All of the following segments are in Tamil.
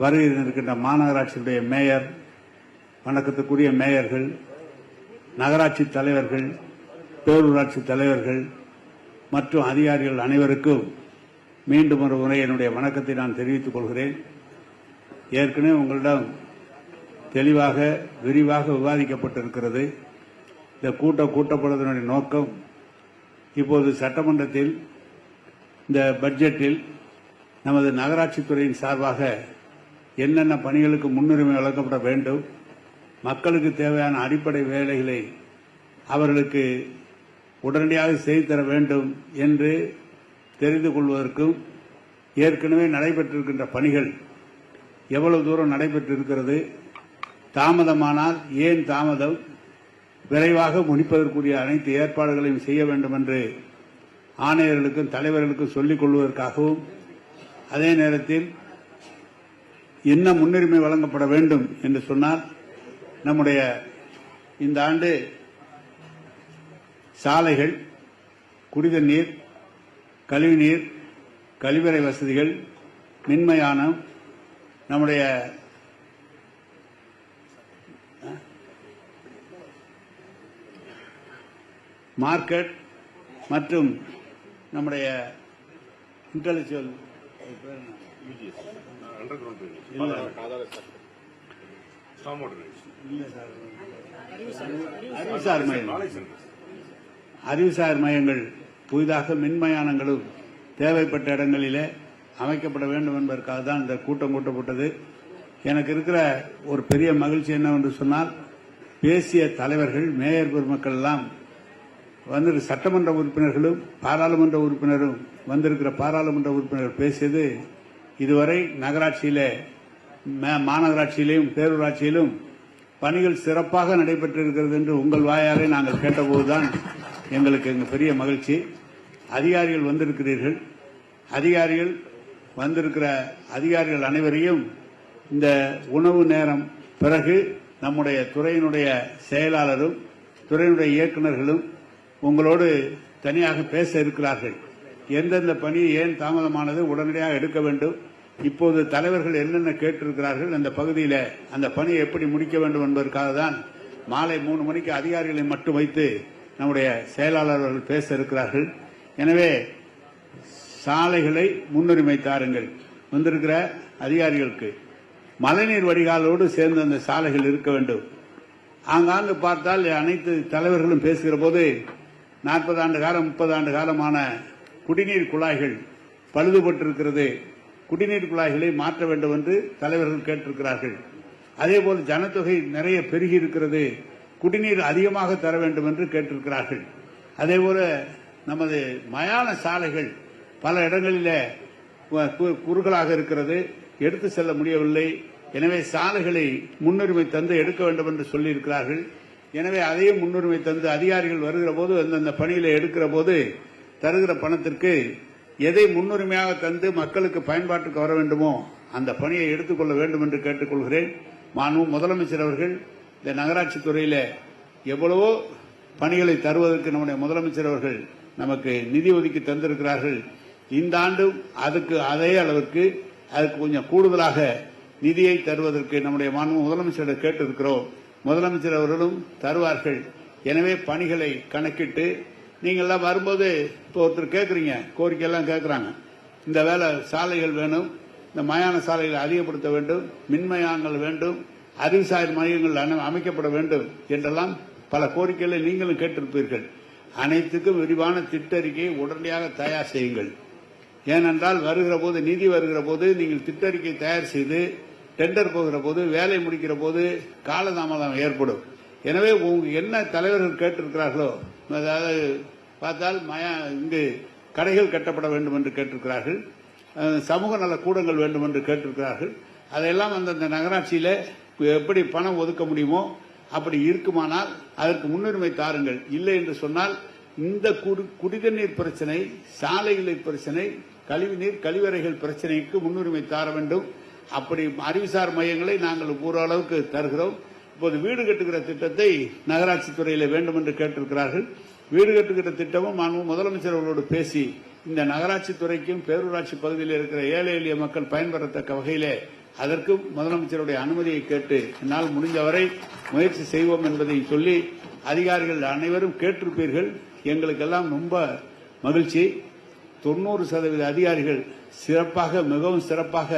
வருகை இருக்கின்ற மாநகராட்சியுடைய மேயர், வணக்கத்துக்குரிய மேயர்கள், நகராட்சி தலைவர்கள், பேரூராட்சி தலைவர்கள் மற்றும் அதிகாரிகள் அனைவருக்கும் மீண்டும் ஒரு முறை என்னுடைய வணக்கத்தை நான் தெரிவித்துக் கொள்கிறேன். ஏற்கனவே உங்களிடம் தெளிவாக விரிவாக விவாதிக்கப்பட்டிருக்கிறது. இந்த கூட்டப்படுவதனுடைய நோக்கம் இப்போது சட்டமன்றத்தில் இந்த பட்ஜெட்டில் நமது நகராட்சித்துறையின் சார்பாக என்னென்ன பணிகளுக்கு முன்னுரிமை வழங்கப்பட வேண்டும், மக்களுக்கு தேவையான அடிப்படை வேலைகளை அவர்களுக்கு உடனடியாக செய்து தர வேண்டும் என்று தெரிந்து கொள்வதற்கும், ஏற்கனவே நடைபெற்றிருக்கின்ற பணிகள் எவ்வளவு தூரம் நடைபெற்றிருக்கிறது, தாமதமானால் ஏன் தாமதம், விரைவாக முடிப்பதற்குரிய அனைத்து ஏற்பாடுகளையும் செய்ய வேண்டும் என்று ஆணையர்களுக்கும் தலைவர்களுக்கும் சொல்லிக் கொள்வதற்காகவும், அதே நேரத்தில் என்ன முன்னுரிமை வழங்கப்பட வேண்டும் என்று சொன்னால், நம்முடைய இந்த ஆண்டு சாலைகள், குடிநீர், கழிவுநீர், கழிவறை வசதிகள், மின்மயானம், நம்முடைய மார்க்கெட் மற்றும் நம்முடைய இன்டெலெக்சுவல் அறிவுசார் மையங்கள் புதிதாக மின்மயானங்களும் தேவைப்பட்ட இடங்களிலே அமைக்கப்பட வேண்டும் என்பதற்காக தான் இந்த கூட்டம் கூட்டப்பட்டது. எனக்கு இருக்கிற ஒரு பெரிய மகிழ்ச்சி என்னவென்று சொன்னால், பேசிய தலைவர்கள், மேயர் பெருமக்கள் எல்லாம் வந்து சட்டமன்ற உறுப்பினர்களும் பாராளுமன்ற உறுப்பினரும் வந்திருக்கிற பாராளுமன்ற உறுப்பினர்கள் பேசியது இதுவரை நகராட்சியிலே, மாநகராட்சியிலும் பேரூராட்சியிலும் பணிகள் சிறப்பாக நடைபெற்றிருக்கிறது என்று உங்கள் வாயாலே நாங்கள் கேட்டபோதுதான் எங்களுக்கு பெரிய மகிழ்ச்சி. அதிகாரிகள் வந்திருக்கிறீர்கள். அதிகாரிகள் அனைவரையும் இந்த உணவு நேரம் பிறகு நம்முடைய துறையினுடைய செயலாளரும் துறையினுடைய இயக்குநர்களும் உங்களோடு தனியாக பேச இருக்கிறார்கள். எந்தெந்த பணி ஏன் தாமதமானது, உடனடியாக எடுக்க வேண்டும், இப்போது தலைவர்கள் என்னென்ன கேட்டிருக்கிறார்கள், அந்த பகுதியில் அந்த பணியை எப்படி முடிக்க வேண்டும் என்பதற்காக தான் மாலை 3 மணிக்கு அதிகாரிகளை மட்டும் வைத்து நம்முடைய செயலாளர்கள் பேச இருக்கிறார்கள். எனவே சாலைகளை முன்னுரிமை தாருங்கள். வந்திருக்கிற அதிகாரிகளுக்கு மழைநீர் வடிகாலோடு சேர்ந்து அந்த சாலைகள் இருக்க வேண்டும். ஆங்காங்கு பார்த்தால் அனைத்து தலைவர்களும் பேசுகிற போது 40 ஆண்டு காலம் 30 ஆண்டு காலமான குடிநீர் குழாய்கள் பழுதுபட்டிருக்கிறது, குடிநீர் குழாய்களை மாற்ற வேண்டும் என்று தலைவர்கள் கேட்டிருக்கிறார்கள். அதேபோல் ஜனத்தொகை நிறைய பெருகி இருக்கிறது, குடிநீர் அதிகமாக தர வேண்டும் என்று கேட்டிருக்கிறார்கள். அதேபோல நமது மயான சாலைகள் பல இடங்களிலே குறுகலாக இருக்கிறது, எடுத்து செல்ல முடியவில்லை. எனவே சாலைகளை முன்னுரிமை தந்து எடுக்க வேண்டும் என்று சொல்லியிருக்கிறார்கள். எனவே அதையும் முன்னுரிமை தந்து அதிகாரிகள் வருகிற போது அந்தந்த பணியில எடுக்கிற போது தருகிற பணத்திற்கு எதை முன்னுரிமையாக தந்து மக்களுக்கு பயன்பாட்டுக்கு வர வேண்டுமோ அந்த பணியை எடுத்துக்கொள்ள வேண்டும் என்று கேட்டுக்கொள்கிறேன். முதலமைச்சர் அவர்கள் இந்த நகராட்சி துறையில எவ்வளவோ பணிகளை தருவதற்கு நம்முடைய முதலமைச்சர் அவர்கள் நமக்கு நிதி ஒதுக்கி தந்திருக்கிறார்கள். இந்த ஆண்டும் அதுக்கு அதே அளவிற்கு அதுக்கு கொஞ்சம் கூடுதலாக நிதியை தருவதற்கு நம்முடைய முதலமைச்சரிடம் கேட்டிருக்கிறோம். முதலமைச்சர் அவர்களும் தருவார்கள். எனவே பணிகளை கணக்கிட்டு நீங்கள்லாம் வரும்போது இப்போ ஒருத்தர் கேட்குறீங்க, கோரிக்கையெல்லாம் கேட்குறாங்க, இந்த வேலை சாலைகள் வேணும், இந்த மயான சாலைகளை அதிகப்படுத்த வேண்டும், மின்மயானங்கள் வேண்டும், அறிவுசார் மையங்கள் அமைக்கப்பட வேண்டும் என்றெல்லாம் பல கோரிக்கைகளை நீங்களும் கேட்டிருப்பீர்கள். அனைத்துக்கும் விரிவான திட்டறிக்கையை உடனடியாக தயார் செய்யுங்கள். ஏனென்றால் வருகிற போது நிதி வருகிற போது நீங்கள் திட்டறிக்கை தயார் செய்து டெண்டர் போகிற போது வேலை முடிக்கிற போது காலதாமதம் ஏற்படும். எனவே என்ன தலைவர்கள் கேட்டிருக்கிறார்களோ, அதாவது பார்த்தால் இங்கு கடைகள் கட்டப்பட வேண்டும் என்று கேட்டிருக்கிறார்கள், சமூக நல கூடங்கள் வேண்டும் என்று கேட்டிருக்கிறார்கள். அதையெல்லாம் அந்தந்த நகராட்சியில எப்படி பணம் ஒதுக்க முடியுமோ அப்படி இருக்குமானால் அதற்கு முன்னுரிமை தாருங்கள். இல்லை என்று சொன்னால் இந்த குடிநீர் பிரச்சனை, சாலைகளின் பிரச்சனை, கழிவுநீர் கழிவறைகள் பிரச்சனைக்கு முன்னுரிமை தர வேண்டும். அப்படி அறிவுசார் மையங்களை நாங்கள் ஓரளவுக்கு தருகிறோம். இப்போது வீடு கட்டுகிற திட்டத்தை நகராட்சி துறையில் வேண்டும் என்று கேட்டிருக்கிறார்கள். வீடு கட்டுகிற திட்டமும் முதலமைச்சர் அவர்களோடு பேசி இந்த நகராட்சி துறைக்கும் பேரூராட்சி பகுதியில் இருக்கிற ஏழை எளிய மக்கள் பயன்பெறத்தக்க வகையிலே அதற்கும் முதலமைச்சருடைய அனுமதியை கேட்டு என்னால் முடிந்தவரை முயற்சி செய்வோம் என்பதை சொல்லி அதிகாரிகள் அனைவரும் கேட்டிருப்பீர்கள். எங்களுக்கெல்லாம் ரொம்ப மகிழ்ச்சி. 90% அதிகாரிகள் சிறப்பாக, மிகவும் சிறப்பாக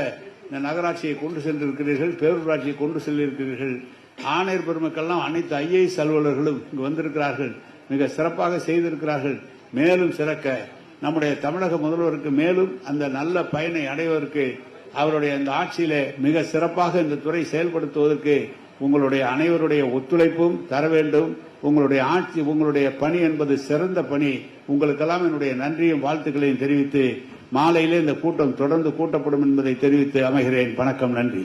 இந்த நகராட்சியை கொண்டு சென்றிருக்கிறீர்கள், பேரூராட்சியை கொண்டு சென்றிருக்கிறீர்கள். ஆணையர் பெருமக்கள்லாம் அனைத்து IAS அலுவலர்களும் இங்கு வந்திருக்கிறார்கள், மிக சிறப்பாக செய்திருக்கிறார்கள். மேலும் சிறக்க நம்முடைய தமிழக முதல்வருக்கு மேலும் அந்த நல்ல பயனை அடைவதற்கு அவருடைய இந்த ஆட்சியிலே மிக சிறப்பாக இந்த துறை செயல்படுத்துவதற்கு உங்களுடைய அனைவருடைய ஒத்துழைப்பும் தர வேண்டும். உங்களுடைய ஆட்சி, உங்களுடைய பணி என்பது சிறந்த பணி. உங்களுக்கெல்லாம் என்னுடைய நன்றியும் வாழ்த்துக்களையும் தெரிவித்து மாலையிலே இந்த கூட்டம் தொடர்ந்து கூட்டப்படும் என்பதை தெரிவித்து அமைகிறேன். வணக்கம், நன்றி.